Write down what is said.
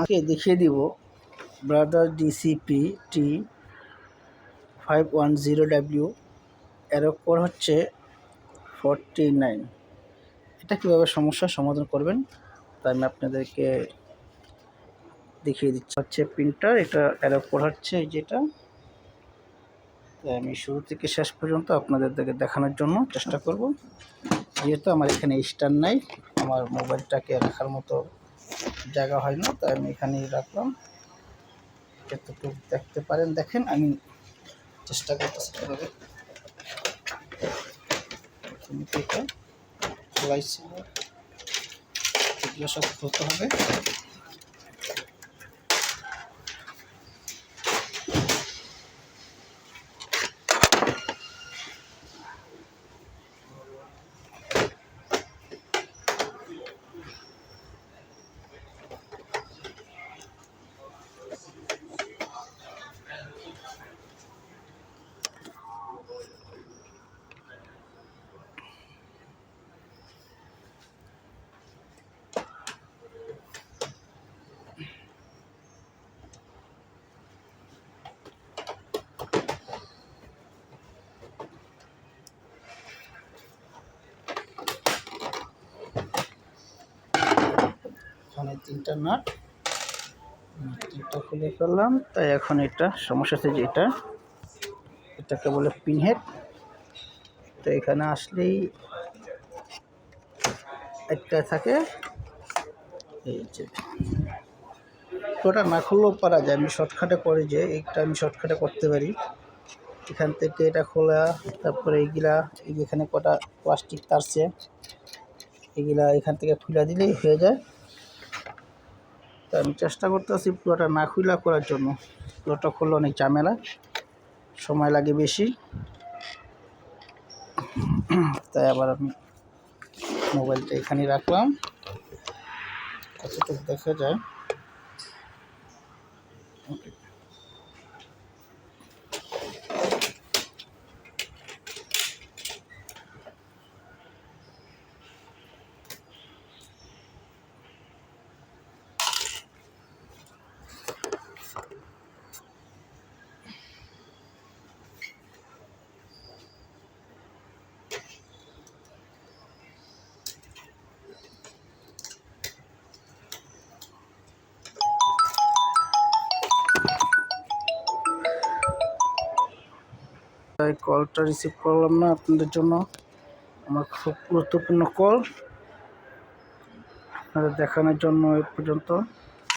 আগে দেখিয়ে দিব ব্রাদার ডিসিপি T510W এর কোড হচ্ছে 49। এটা কীভাবে সমস্যার সমাধান করবেন তা আমি আপনাদেরকে দেখিয়ে দিচ্ছি। হচ্ছে প্রিন্টার, এটা এরর কোড হচ্ছে যেটা, আমি শুরু থেকে শেষ পর্যন্ত আপনাদেরকে দেখানোর জন্য চেষ্টা করব। যেহেতু আমার এখানে স্ট্যান্ড নাই, আমার মোবাইলটাকে রাখার মতো জায়গা হয় না, তাই আমি এখানেই রাখলাম। যতটুকু দেখতে পারেন দেখেন, আমি চেষ্টা করতেছি কীভাবে এটা খোলাইছি, এগুলো সব খুলতে হবে। এখানে 3টা নাট, 3টা খুলে ফেললাম। তাই এখন এটা সমস্যা হচ্ছে যে এটাকে বলে পিন হেড। তো এখানে আসলেই একটা থাকে, এই যে ওটা না খুললেও পারা যায়। আমি শর্টকাটে করি যে এইটা আমি শর্টকাটে করতে পারি। এখান থেকে এটা খোলা, তারপরে এইগুলা এখানে কটা প্লাস্টিক তারছে, এগুলা এখান থেকে খুলে দিলেই হয়ে যায়। তা আমি চেষ্টা করতেছি পুরোটা না খুলা করার জন্য। পুরোটা খুললে অনেক ঝামেলা, সময় লাগে বেশি। তাই আবার আমি মোবাইলটা এখানে রাখলাম, কতটুকু দেখা যায়। ওকে, তাই কলটা রিসিভ করলাম না আপনাদের জন্য। আমার খুব গুরুত্বপূর্ণ কল আপনাদের দেখানোর জন্য এ পর্যন্ত।